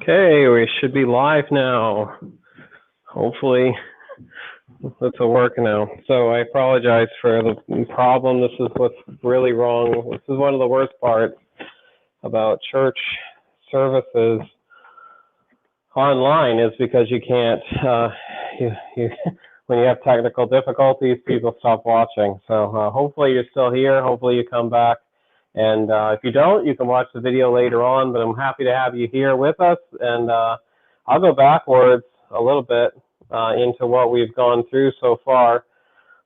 Okay, we should be live now. Hopefully, this will work now. So I apologize for the problem. This is what's really wrong. This is one of the worst parts about church services online is because you can't, when you have technical difficulties, people stop watching. So hopefully you're still here. Hopefully you come back. And if you don't, you can watch the video later on, but I'm happy to have you here with us. And I'll go backwards a little bit into what we've gone through so far,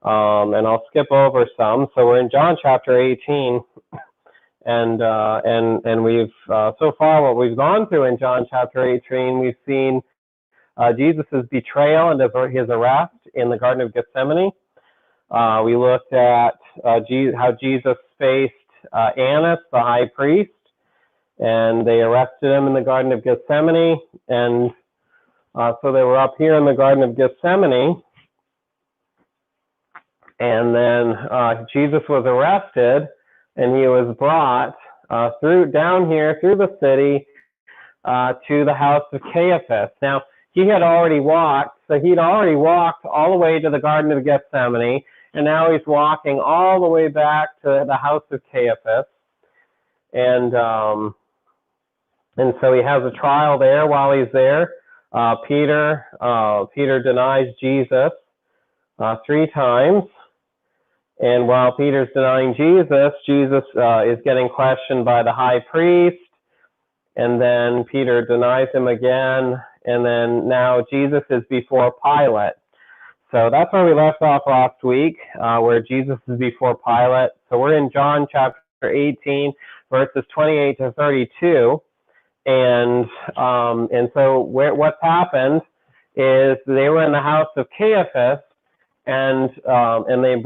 and I'll skip over some. So we're in John chapter 18, and we've so far what we've gone through in John chapter 18, we've seen Jesus' betrayal and his arrest in the Garden of Gethsemane. We looked at how Jesus faced Annas, the high priest, and they arrested him in the Garden of Gethsemane. And so they were up here in the Garden of Gethsemane. And then Jesus was arrested, and he was brought down here through the city to the house of Caiaphas. Now, he had already walked, so he'd already walked all the way to the Garden of Gethsemane, and now he's walking all the way back to the house of Caiaphas. And so he has a trial there while he's there. Peter denies Jesus 3 times. And while Peter's denying Jesus, Jesus is getting questioned by the high priest. And then Peter denies him again. And then now Jesus is before Pilate. So that's where we left off last week, where Jesus is before Pilate. So we're in John chapter 18, verses 28 to 32. And so what's happened is they were in the house of Caiaphas, and they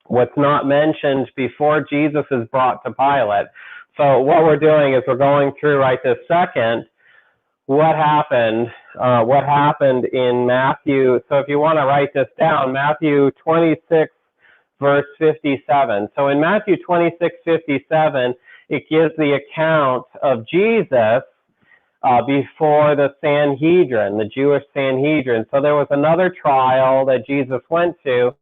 what's not mentioned before Jesus is brought to Pilate. So what we're doing is we're going through right this second what happened in Matthew. So if you want to write this down, Matthew 26, verse 57. So in Matthew 26, 57, it gives the account of Jesus before the Sanhedrin, the Jewish Sanhedrin. So there was another trial that Jesus went to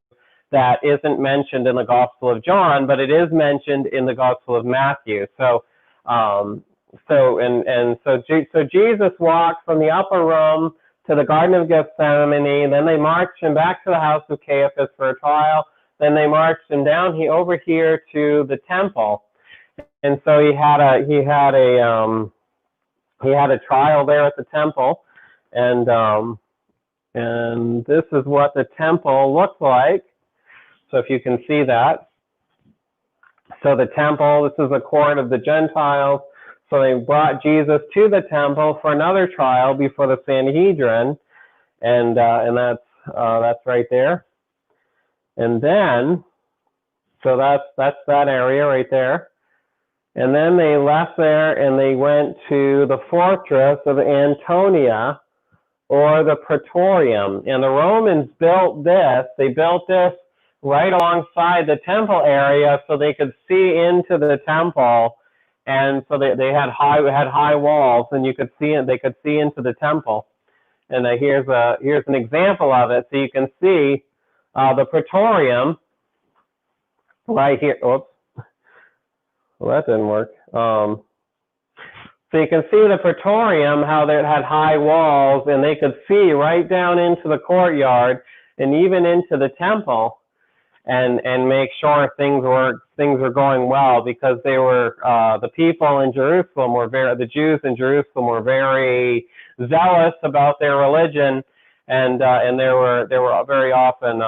that isn't mentioned in the Gospel of John, but it is mentioned in the Gospel of Matthew. So Jesus walked from the upper room to the Garden of Gethsemane. Then they marched him back to the house of Caiaphas for a trial. Then they marched him down over here to the temple. And so he had a trial there at the temple, and this is what the temple looked like. So if you can see that. So the temple, this is a court of the Gentiles. So they brought Jesus to the temple for another trial before the Sanhedrin, and that's right there. And then, so that's that area right there. And then they left there and they went to the fortress of Antonia, or the Praetorium. And the Romans built this. They built this right alongside the temple area so they could see into the temple. And so they had high walls, and you could see it. They could see into the temple. And here's an example of it. So you can see the Praetorium right here. Oops. Well, that didn't work. So you can see the Praetorium, how they had high walls, and they could see right down into the courtyard and even into the temple, and make sure things were going well, because they were the people in Jerusalem the Jews in Jerusalem were very zealous about their religion, and there were very often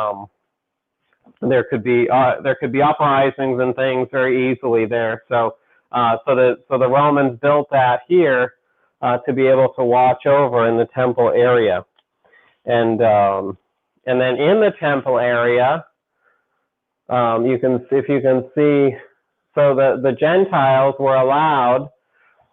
there could be uprisings and things very easily there. So the Romans built that here to be able to watch over in the temple area, and then in the temple area, if you can see, so the Gentiles were allowed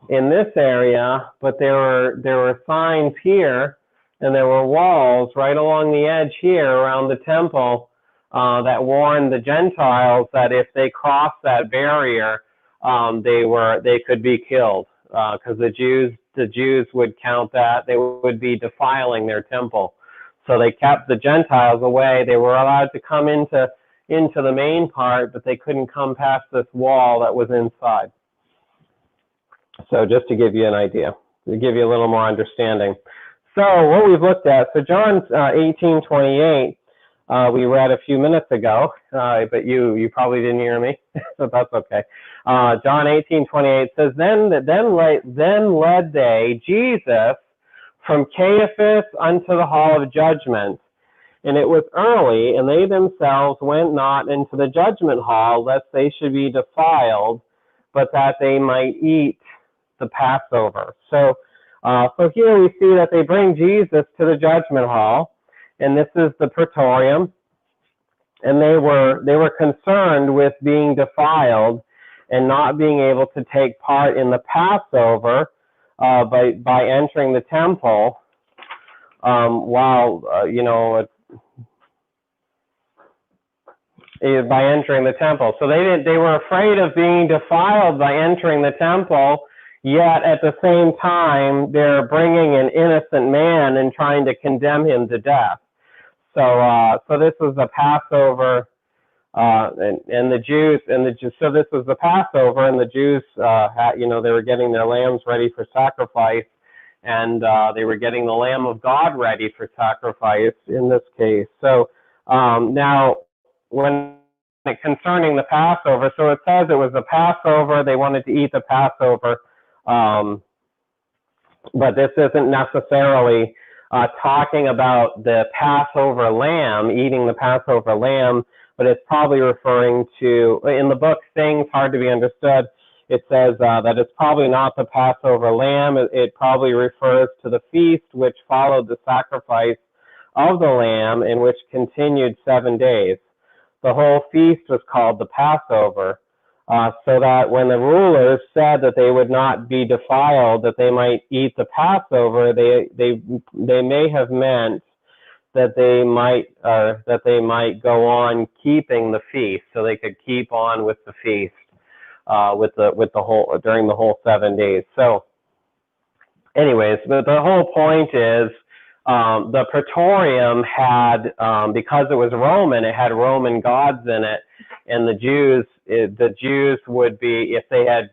in this area, but there were signs here, and there were walls right along the edge here around the temple that warned the Gentiles that if they crossed that barrier, they could be killed. because the Jews would count that they would be defiling their temple. So they kept the Gentiles away. They were allowed to come into the main part, but they couldn't come past this wall that was inside. So just to give you an idea, to give you a little more understanding. So what we've looked at, so John 18:28, we read a few minutes ago, but you probably didn't hear me, so that's okay. John 18:28 says, Then led they Jesus from Caiaphas unto the hall of judgment. And it was early, and they themselves went not into the judgment hall, lest they should be defiled, but that they might eat the Passover. So here we see that they bring Jesus to the judgment hall, and this is the praetorium, and they were concerned with being defiled and not being able to take part in the Passover by entering the temple by entering the temple. So they were afraid of being defiled by entering the temple, yet at the same time they're bringing an innocent man and trying to condemn him to death. So this was the Passover, and the Jews, so this was the Passover, and the Jews they were getting their lambs ready for sacrifice, and they were getting the Lamb of God ready for sacrifice in this case. So now, when concerning the Passover, so it says it was the Passover, they wanted to eat the Passover, but this isn't necessarily talking about the Passover lamb, eating the Passover lamb, but it's probably referring to, in the book Things Hard to Be Understood, it says that it's probably not the Passover lamb. It probably refers to the feast which followed the sacrifice of the lamb, and which continued 7 days. The whole feast was called the Passover, so that when the rulers said that they would not be defiled, that they might eat the Passover, they may have meant that they might go on keeping the feast, so they could keep on with the feast during the whole 7 days. So, anyways, the whole point is the praetorium had, because it was Roman, it had Roman gods in it, and the Jews would be, if they had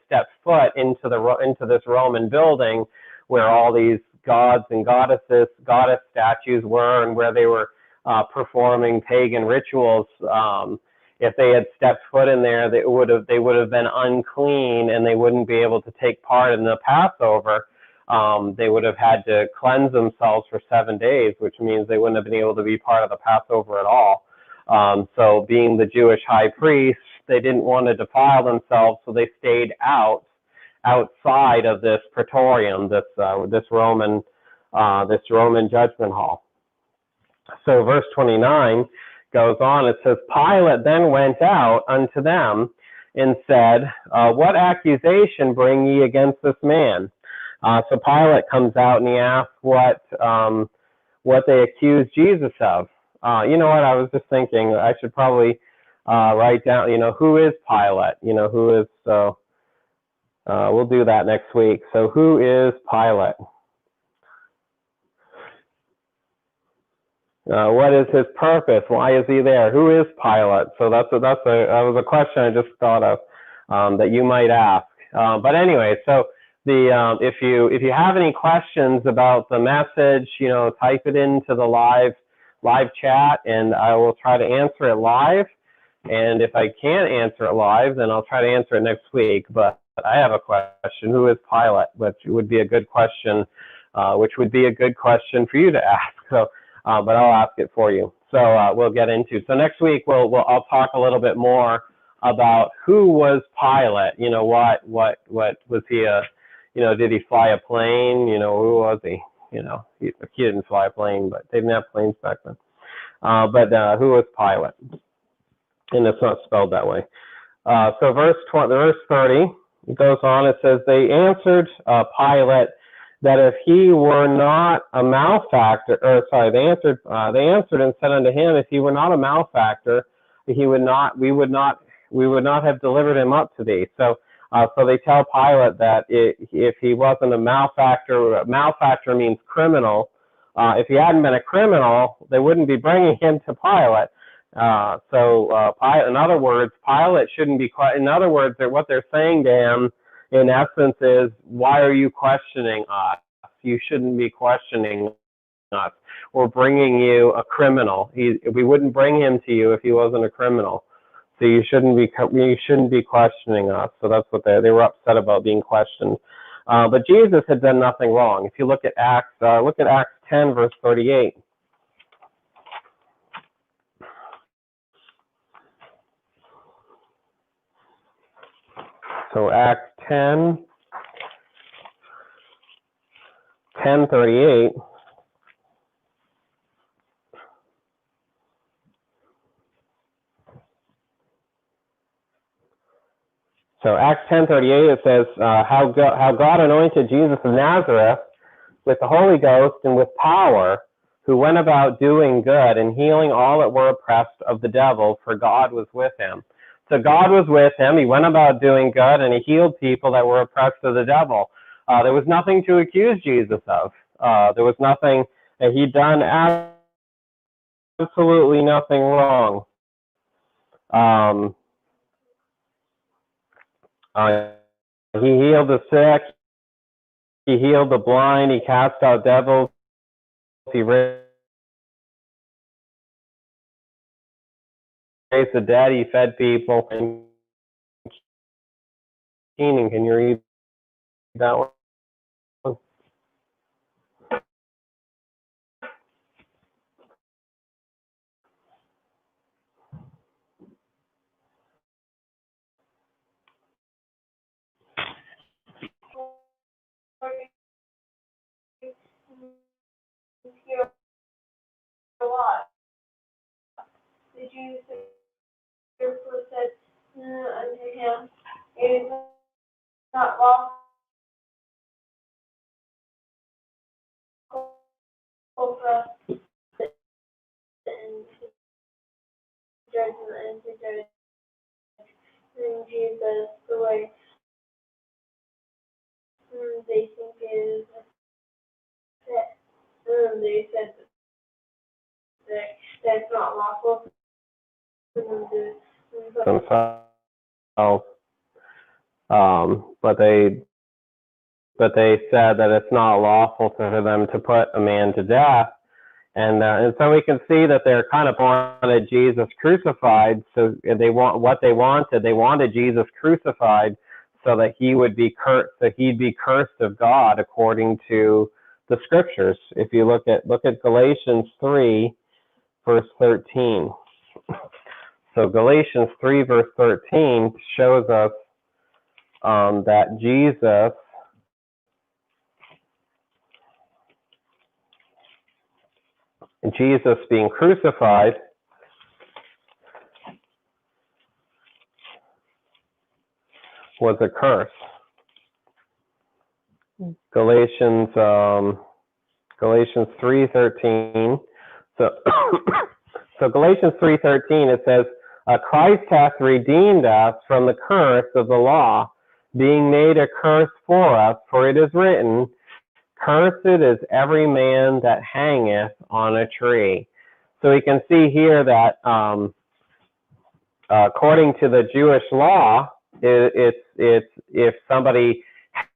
stepped foot into this Roman building where all these gods and goddess statues were, and where they were performing pagan rituals, if they had stepped foot in there, they would have been unclean, and they wouldn't be able to take part in the Passover. They would have had to cleanse themselves for 7 days, which means they wouldn't have been able to be part of the Passover at all. So being the Jewish high priest, they didn't want to defile themselves, so they stayed outside of this praetorium, this Roman judgment hall. So verse 29 goes on. It says, Pilate then went out unto them and said, What accusation bring ye against this man? So Pilate comes out and he asks what they accuse Jesus of. You know what? I was just thinking I should probably write down. Who is Pilate? Who is so. We'll do that next week. So who is Pilate? What is his purpose? Why is he there? Who is Pilate? So that was a question I just thought of that you might ask. But anyway, so if you have any questions about the message, type it into the live chat, and I will try to answer it live. And if I can't answer it live, then I'll try to answer it next week. But I have a question: who is Pilate? Which would be a good question. Which would be a good question for you to ask. So, but I'll ask it for you. So we'll get into. So next week I'll talk a little bit more about who was Pilate. What was he a? Did he fly a plane? Who was he? He didn't fly a plane, but they didn't have planes back then. But who was Pilate? And it's not spelled that way. So verse 30, it goes on. It says, they answered Pilate that if he were not a malefactor, they answered and said unto him, if he were not a malefactor, we would not have delivered him up to thee. So So they tell Pilate that if he wasn't a malefactor means criminal. If he hadn't been a criminal, they wouldn't be bringing him to Pilate. Pilate, in other words, Pilate shouldn't be. In other words, what they're saying to him, in essence, is, why are you questioning us? You shouldn't be questioning us. We're bringing you a criminal. We wouldn't bring him to you if he wasn't a criminal. So you shouldn't be questioning us. So that's what they were upset about, being questioned. But Jesus had done nothing wrong. If you look at Acts 10 verse 38. So Acts 10:38. So Acts 10:38, it says, how God anointed Jesus of Nazareth with the Holy Ghost and with power, who went about doing good and healing all that were oppressed of the devil, for God was with him. So God was with him. He went about doing good, and he healed people that were oppressed of the devil. There was nothing to accuse Jesus of. There was nothing that he'd done, absolutely nothing wrong. He healed the sick. He healed the blind. He cast out devils. He raised the dead. He fed people. And Keenan, can you read that one? A lot. The Jews therefore said unto him, it is not lawful for us and to judge and to judge Jesus the way they think is that they said that that's not lawful for them to themselves. But they said that it's not lawful for them to put a man to death. And so we can see that they're kind of wanted Jesus crucified. So they wanted Jesus crucified so that he would be cursed, that he'd be cursed of God according to the scriptures. If you look at Galatians 3 verse 13. So Galatians 3 verse 13 shows us that Jesus being crucified was a curse. Galatians 3:13. So Galatians 3:13, it says, Christ hath redeemed us from the curse of the law, being made a curse for us, for it is written, cursed is every man that hangeth on a tree. So we can see here that according to the Jewish law, it's if somebody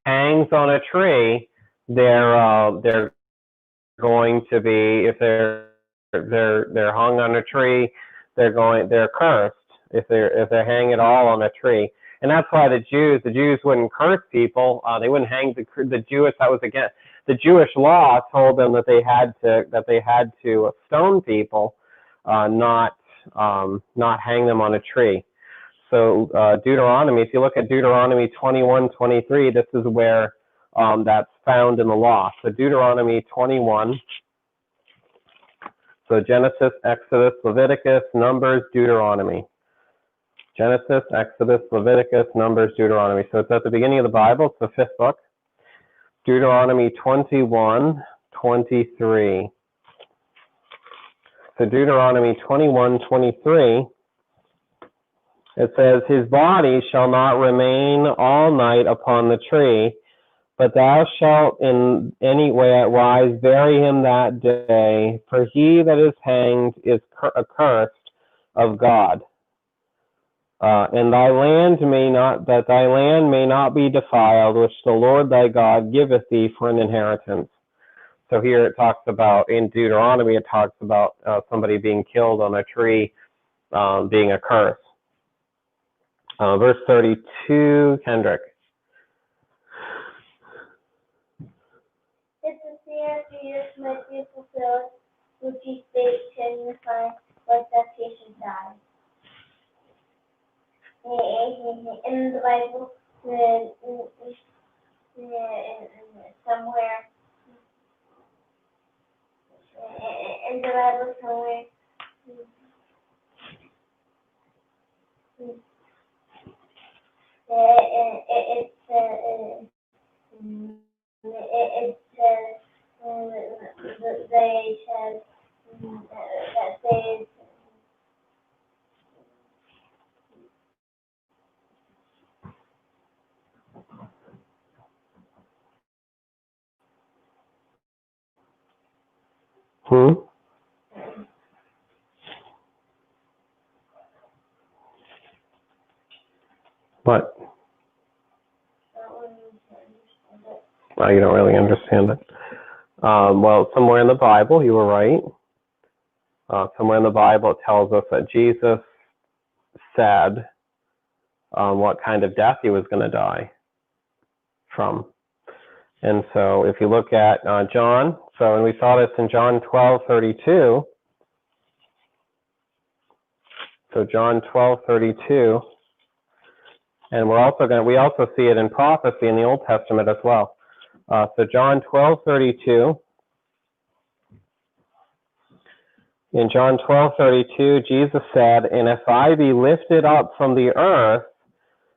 hangs on a tree, they're going to be, if they're hung on a tree, they're cursed if they hang at all on a tree. And that's why the Jews wouldn't curse people. They wouldn't hang the Jewish. That was against the Jewish law. Told them that they had to stone people, not hang them on a tree. So Deuteronomy. If you look at Deuteronomy 21:23, this is where that's found in the law. So Deuteronomy 21. So Genesis, Exodus, Leviticus, Numbers, Deuteronomy. Genesis, Exodus, Leviticus, Numbers, Deuteronomy. So it's at the beginning of the Bible. It's the fifth book. Deuteronomy 21:23. So Deuteronomy 21:23 It says, his body shall not remain all night upon the tree, but thou shalt in any way wise bury him that day, for he that is hanged is accursed of God. And thy land may not be defiled, which the Lord thy God giveth thee for an inheritance. So here it talks about, in Deuteronomy, it talks about somebody being killed on a tree, being a curse. Verse 32, Kendrick. If the fear of Jesus might be fulfilled, which he spake, signifying what that patient died. In the Bible, somewhere, in the Bible somewhere, it says they said that they What? Well, you don't really understand it. Well, somewhere in the Bible, you were right. Somewhere in the Bible, it tells us that Jesus said what kind of death he was going to die from. And so if you look at John, and we saw this in John 12:32. So John 12:32. And we also see it in prophecy in the Old Testament as well. So John 12:32. In John 12:32, Jesus said, "And if I be lifted up from the earth,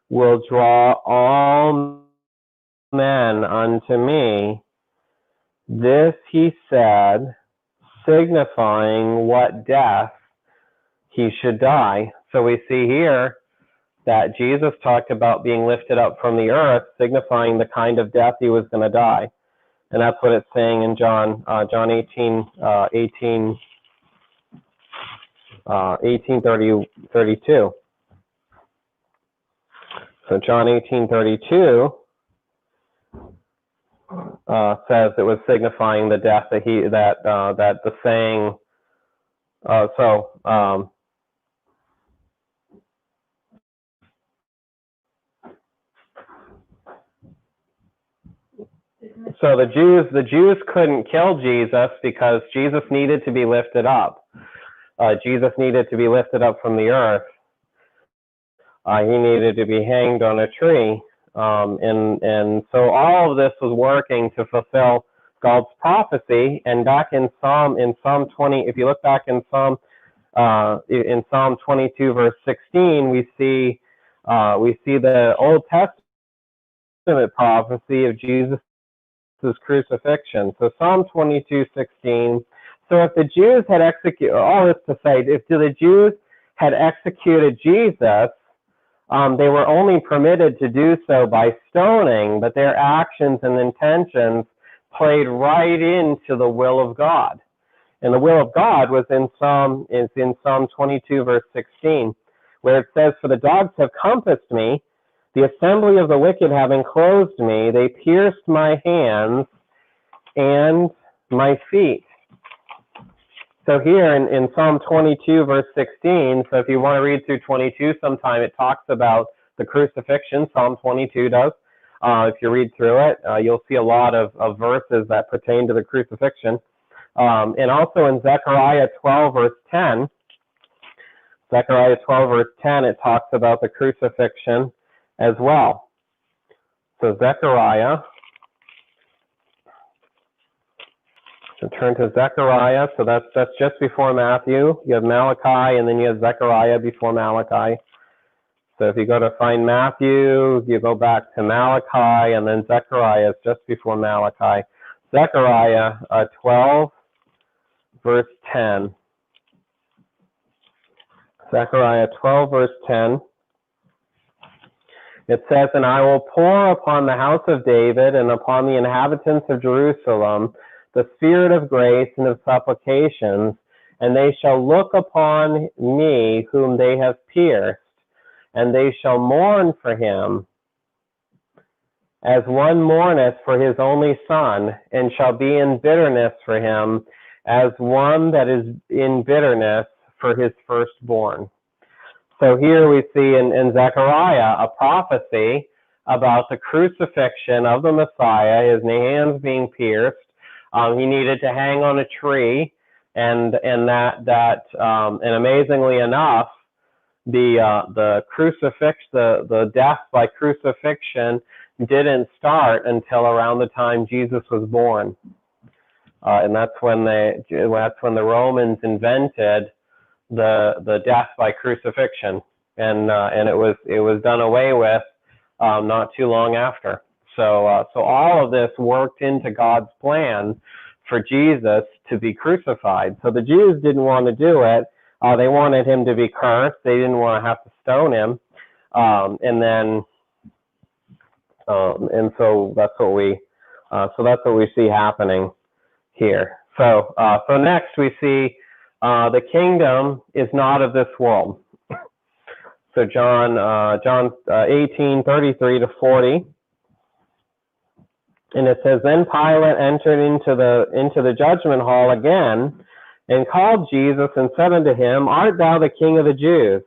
will draw all men unto me." This he said, signifying what death he should die. So we see here that Jesus talked about being lifted up from the earth, signifying the kind of death he was going to die. And that's what it's saying in John 18:32. So John 18:32 says it was signifying the death that the saying. So the Jews couldn't kill Jesus because Jesus needed to be lifted up. Jesus needed to be lifted up from the earth. He needed to be hanged on a tree. And so all of this was working to fulfill God's prophecy. And back in Psalm 20, if you look back in Psalm 22 verse 16, we see the Old Testament prophecy of Jesus' crucifixion. So Psalm 22:16. So if the Jews had executed, all this to say, if the Jews had executed Jesus, they were only permitted to do so by stoning, but their actions and intentions played right into the will of God. And the will of God was in Psalm 22 verse 16, where it says, "For the dogs have compassed me, the assembly of the wicked have enclosed me, they pierced my hands and my feet." So here in Psalm 22 verse 16, so if you want to read through 22 sometime, it talks about the crucifixion, Psalm 22 does. If you read through it, you'll see a lot of verses that pertain to the crucifixion. And also in Zechariah 12 verse 10, it talks about the crucifixion as well. So Zechariah, so turn to Zechariah, so that's just before Matthew. You have Malachi, and then you have Zechariah before Malachi. So if you go to find Matthew, you go back to Malachi, and then Zechariah is just before Malachi. Zechariah 12, verse 10. Zechariah 12, verse 10. It says, "And I will pour upon the house of David and upon the inhabitants of Jerusalem the spirit of grace and of supplications, and they shall look upon me whom they have pierced, and they shall mourn for him as one mourneth for his only son, and shall be in bitterness for him as one that is in bitterness for his firstborn." So here we see in Zechariah a prophecy about the crucifixion of the Messiah, his hands being pierced. He needed to hang on a tree, and amazingly enough, the death by crucifixion didn't start until around the time Jesus was born, and that's when the Romans invented the death by crucifixion, and it was done away with not too long after. So all of this worked into God's plan for Jesus to be crucified. So the Jews didn't want to do it. They wanted him to be cursed. They didn't want to have to stone him. And so that's what we see happening here. So next we see the kingdom is not of this world. So John 18:33 to 40. And it says, "Then Pilate entered into the judgment hall again, and called Jesus, and said unto him, Art thou the King of the Jews?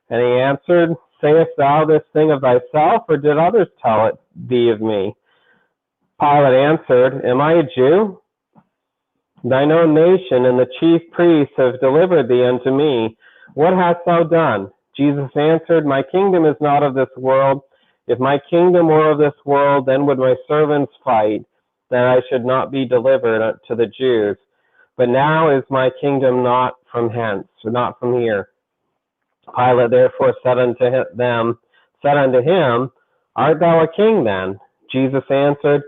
And he answered, Sayest thou this thing of thyself, or did others tell it thee of me? Pilate answered, Am I a Jew? Thine own nation and the chief priests have delivered thee unto me. What hast thou done? Jesus answered, My kingdom is not of this world. If my kingdom were of this world, then would my servants fight, that I should not be delivered to the Jews. But now is my kingdom not from hence, or not from here. Pilate therefore said unto him, Art thou a king then? Jesus answered,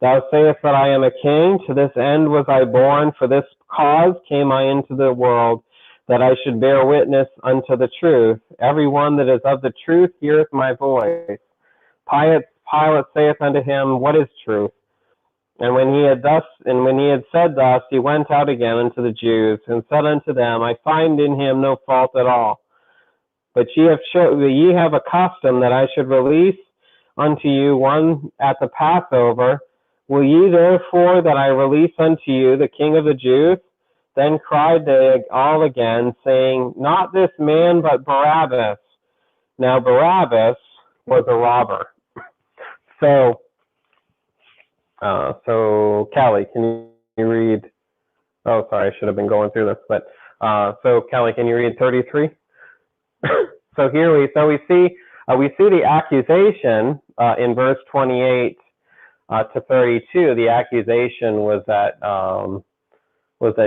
Thou sayest that I am a king. To this end was I born. For this cause came I into the world, that I should bear witness unto the truth. Every one that is of the truth heareth my voice. Pilate saith unto him, What is truth? And when he had said thus, he went out again unto the Jews, and said unto them, I find in him no fault at all. But ye have a custom that I should release unto you one at the Passover. Will ye therefore that I release unto you the King of the Jews? Then cried they all again, saying, Not this man, but Barabbas. Now Barabbas was a robber. So Callie, can you read? Oh, sorry, I should have been going through this. But so Callie, can you read 33? So here we see the accusation in verse 28 to 32. The accusation was that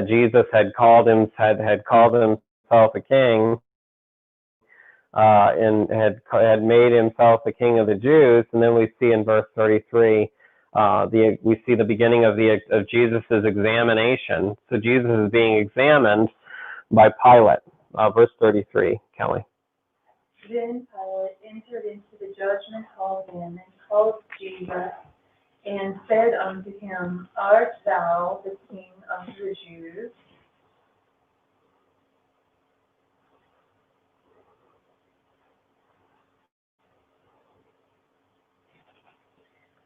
Jesus had called himself a king, and had made himself the King of the Jews. And then we see in verse 33, we see the beginning of Jesus' examination. So Jesus is being examined by Pilate. Verse 33, Kelly. Then Pilate entered into the judgment hall again, and called Jesus, and said unto him, Art thou the King of the Jews?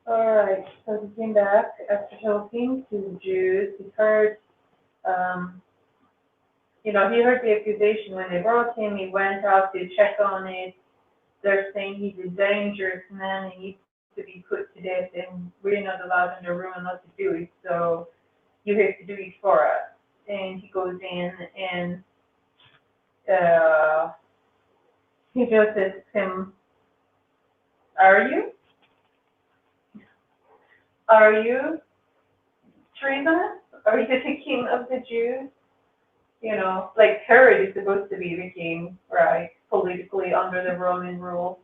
All right, so he came back after talking to the Jews. He heard, he heard the accusation when they brought him. He went out to check on it. They're saying he's a dangerous man. He needs to be put to death, and we're not allowed in the room not to do it. So you have to do it for us. And he goes in, and he just asks him, Are you treasonous? Are you the King of the Jews? Like Herod is supposed to be the king, right? Politically under the Roman rule.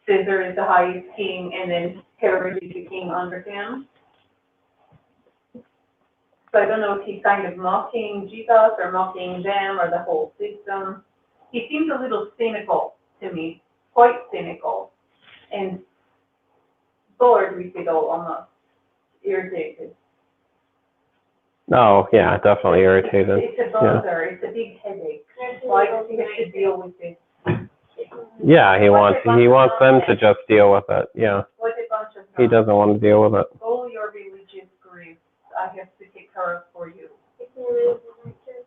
Caesar is the highest king, and then Herod is the king under him. So I don't know if he's kind of mocking Jesus or mocking them or the whole system. He seems a little cynical to me. Of quite cynical and bored with it all, almost irritated. Oh, yeah, definitely irritated. It's a bother, it's a big headache. Why does he have to deal with it? Yeah, he wants them to just deal with it. Yeah, What a bunch of he doesn't want to deal with it. all your religious griefs I have to take care of for you. It's in the middle of the night, too.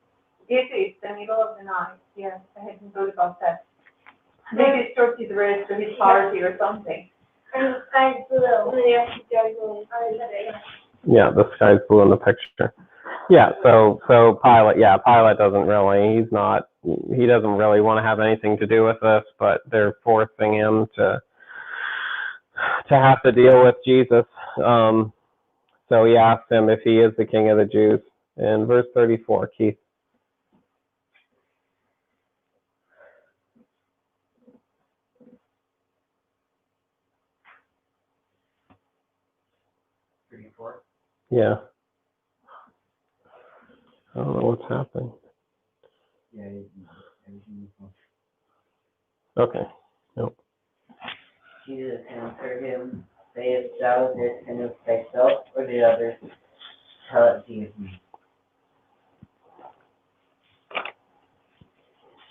It is the middle of the night, yes, I hadn't thought about that. Maybe it's towards the rest of his party or something. And the sky's blue. Yes, the sky's blue. Yeah, the sky's blue in the picture. Yeah, so Pilate doesn't really, he doesn't really want to have anything to do with this, but they're forcing him to have to deal with Jesus. So he asked him if he is the King of the Jews. In verse 34, Keith. Yeah. I don't know what's happening. Okay. Nope. Jesus answered him, sayest thou this in of thyself, or did others tell it to you?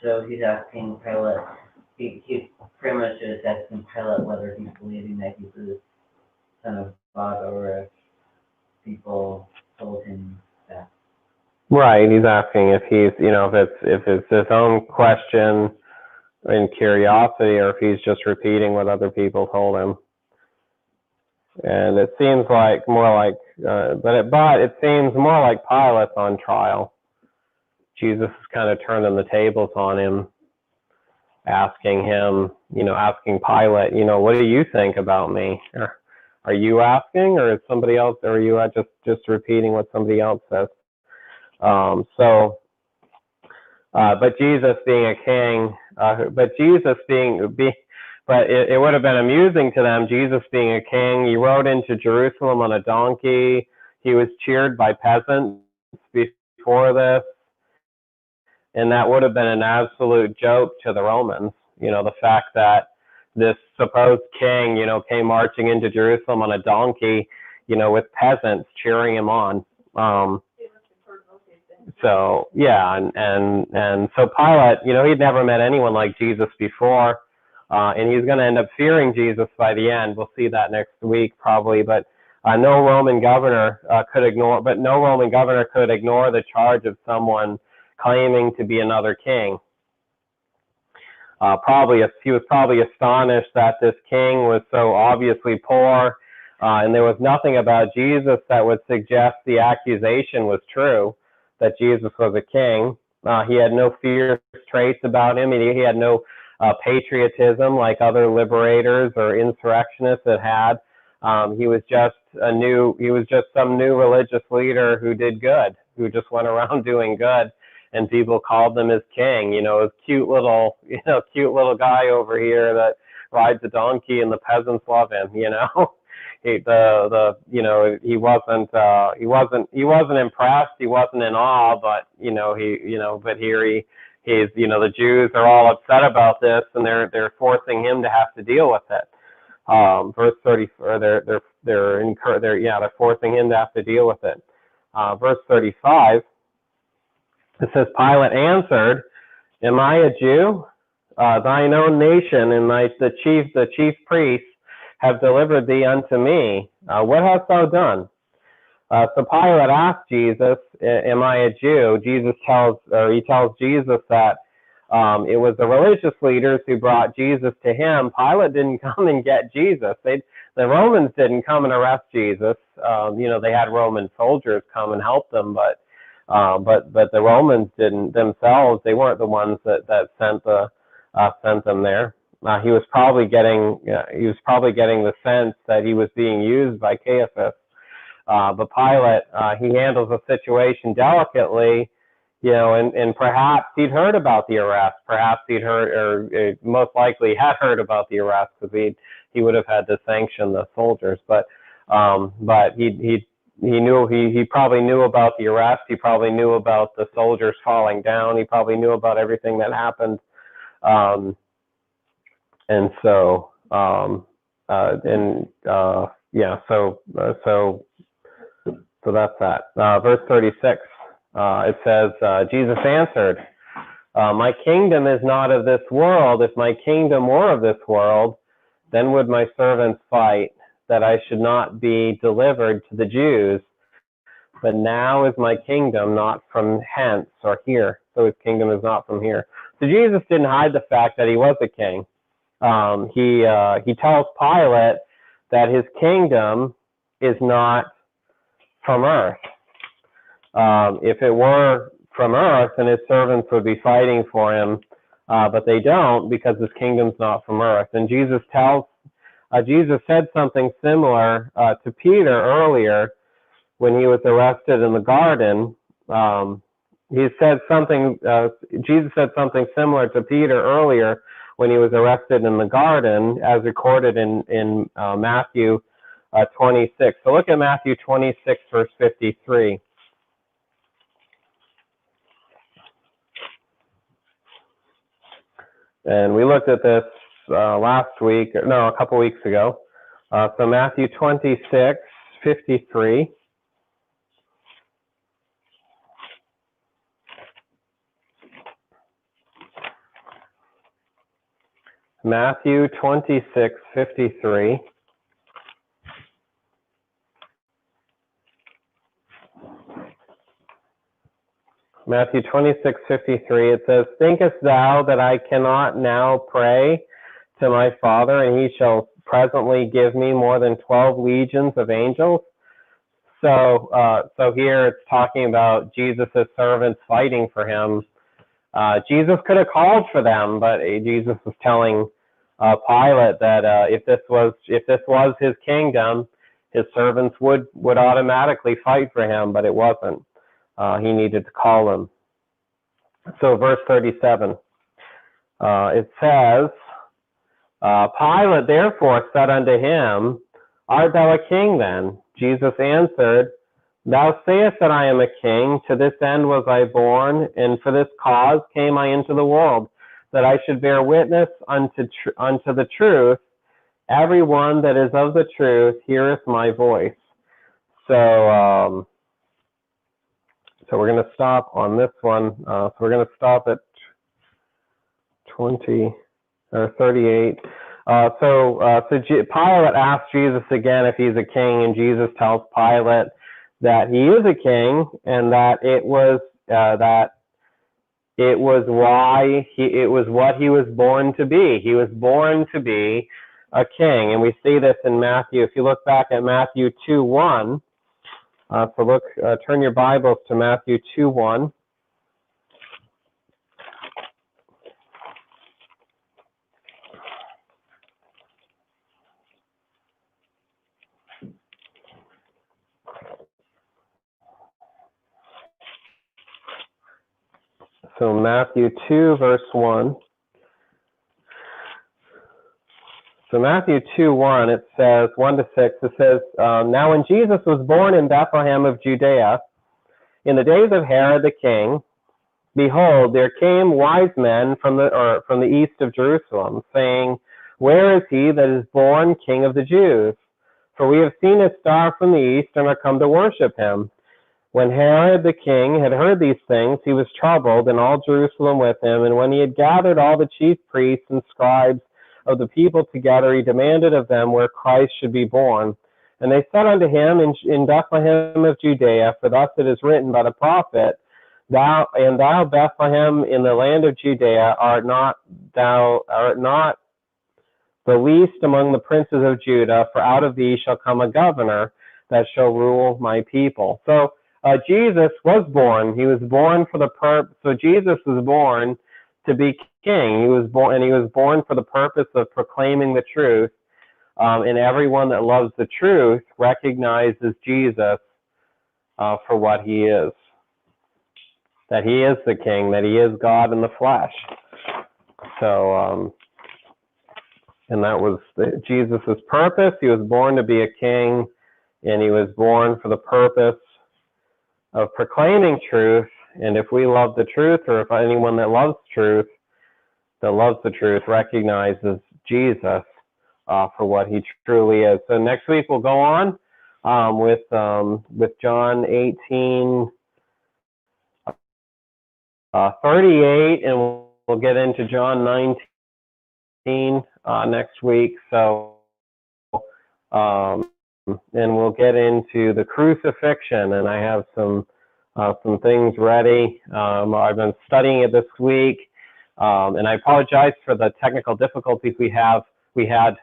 So he's asking Pilate, he pretty much is asking Pilate whether he's believing that he's the Son of God, or if people told him that. Right, he's asking if he's, if it's his own question and curiosity, or if he's just repeating what other people told him. And it seems like more like, but it seems more like Pilate's on trial. Jesus is kind of turning the tables on him, asking Pilate, what do you think about me? Are you asking, or is somebody else, or are you just repeating what somebody else says? But Jesus being a king, it would have been amusing to them, Jesus being a king. He rode into Jerusalem on a donkey. He was cheered by peasants before this. And that would have been an absolute joke to the Romans. The fact that this supposed king, came marching into Jerusalem on a donkey, with peasants cheering him on. So yeah, and so Pilate, he'd never met anyone like Jesus before, and he's going to end up fearing Jesus by the end. We'll see that next week probably, but no Roman governor could ignore the charge of someone claiming to be another king. He was probably astonished that this king was so obviously poor, and there was nothing about Jesus that would suggest the accusation was true, that Jesus was a king. He had no fierce traits about him. He had no patriotism like other liberators or insurrectionists had. He was just some new religious leader who did good, who just went around doing good, and people called him his king. His cute little guy over here that rides a donkey, and the peasants love him. He wasn't impressed. He wasn't in awe, but but here he's the Jews are all upset about this, and they're forcing him to have to deal with it. Verse 30, or they're forcing him to have to deal with it. Verse 35, it says, Pilate answered, "Am I a Jew? Thine own nation and the chief priests have delivered thee unto me. What hast thou done?" So Pilate asked Jesus, "Am I a Jew?" He tells Jesus that it was the religious leaders who brought Jesus to him. Pilate didn't come and get Jesus. The Romans didn't come and arrest Jesus. They had Roman soldiers come and help them, but the Romans didn't themselves. They weren't the ones that sent them there. He was probably getting the sense that he was being used by Caiaphas. But Pilate, he handles the situation delicately, and perhaps he'd heard about the arrest. Perhaps he'd heard, or most likely had heard about the arrest, because he would have had to sanction the soldiers. But he probably knew about the arrest. He probably knew about the soldiers falling down. He probably knew about everything that happened. And so, so that's that. Verse 36, it says, Jesus answered, my kingdom is not of this world. If my kingdom were of this world, then would my servants fight, that I should not be delivered to the Jews. But now is my kingdom not from hence or here. So his kingdom is not from here. So Jesus didn't hide the fact that he was a king. He tells Pilate that his kingdom is not from earth. If it were from earth, then his servants would be fighting for him, but they don't, because his kingdom's not from earth. And Jesus said something similar to Peter earlier when he was arrested in the garden. Jesus said something similar to Peter earlier when he was arrested in the garden, as recorded in Matthew 26. So look at Matthew 26, verse 53. And we looked at this a couple weeks ago. So Matthew 26, 53. Matthew 26, 53. Matthew 26, 53, it says, thinkest thou that I cannot now pray to my Father, and he shall presently give me more than 12 legions of angels? So here it's talking about Jesus' servants fighting for him. Jesus could have called for them, but Jesus was telling Pilate that if this was his kingdom, his servants would automatically fight for him, but it wasn't. He needed to call them. So verse 37, it says, Pilate therefore said unto him, art thou a king then? Jesus answered, thou sayest that I am a king. To this end was I born, and for this cause came I into the world, that I should bear witness unto the truth. Every one that is of the truth heareth my voice. So we're going to stop on this one. So we're going to stop at 20 or 38. So Pilate asks Jesus again if he's a king, and Jesus tells Pilate that he is a king, and that it was what he was born to be. He was born to be a king, and we see this in Matthew. If you look back at Matthew 2:1. Turn your Bibles to Matthew 2:1. So Matthew 2, verse 1. So Matthew 2:1, it says, 1-6, it says, now when Jesus was born in Bethlehem of Judea, in the days of Herod the king, behold, there came wise men from the east of Jerusalem, saying, where is he that is born King of the Jews? For we have seen his star from the east, and are come to worship him. When Herod the king had heard these things, he was troubled, and all Jerusalem with him. And when he had gathered all the chief priests and scribes of the people together, he demanded of them where Christ should be born. And they said unto him, in Bethlehem of Judea, for thus it is written by the prophet, thou Bethlehem in the land of Judea art not the least among the princes of Judah, for out of thee shall come a governor that shall rule my people. So Jesus was born. He was born for the purpose. So Jesus was born to be king. He was born for the purpose of proclaiming the truth. And everyone that loves the truth recognizes Jesus for what he is. That he is the king, that he is God in the flesh. So, and that was Jesus' purpose. He was born to be a king, and he was born for the purpose of proclaiming truth. And if we love the truth, or if anyone that loves the truth recognizes Jesus for what he truly is. So next week we'll go on with John 18:38, and we'll get into John 19 next week. So and we'll get into the crucifixion, and I have some things ready. I've been studying it this week, and I apologize for the technical difficulties we had.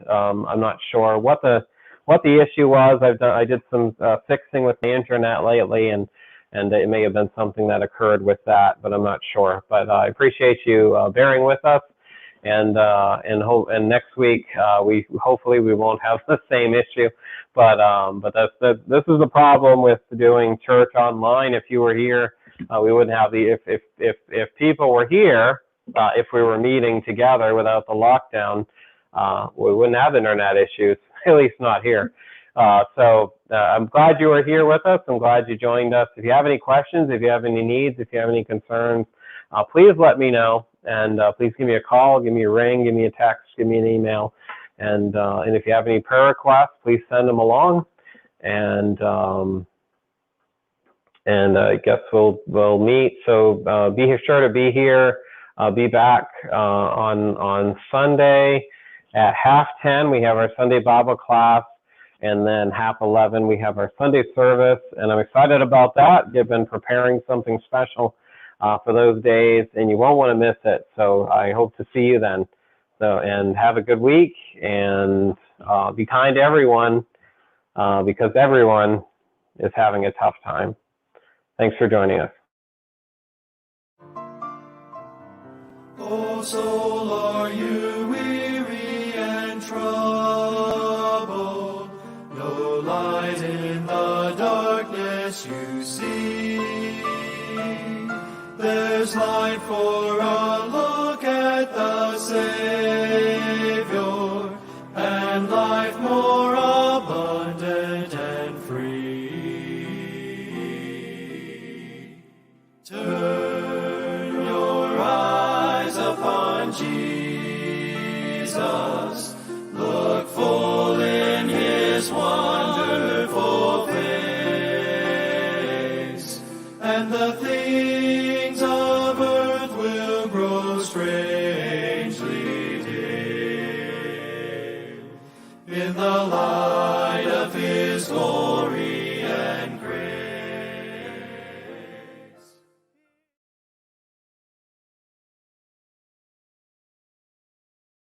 I'm not sure what the issue was. I did some fixing with the internet lately, and it may have been something that occurred with that, but I'm not sure. But I appreciate you bearing with us. And next week hopefully we won't have the same issue, but this is the problem with doing church online. If you were here, we wouldn't have if people were here, if we were meeting together without the lockdown, we wouldn't have internet issues, at least not here. So I'm glad you were here with us. I'm glad you joined us. If you have any questions, if you have any needs, if you have any concerns, please let me know. And please give me a call, give me a ring, give me a text, give me an email. And if you have any prayer requests, please send them along. And I guess we'll meet. So be sure to be here. Be back on Sunday at 10:30. We have our Sunday Bible class. And then 11:30, we have our Sunday service. And I'm excited about that. We've been preparing something special for those days, and you won't want to miss it. So I hope to see you then. So, and have a good week, and be kind to everyone, because everyone is having a tough time. Thanks for joining us. Oh, soul, are you weary and troubled? No light in the darkness you see. There's light for a look at the Savior, and life more abundant and free. Turn your eyes upon Jesus, look full in his wonderful face, and the things of earth will grow straight.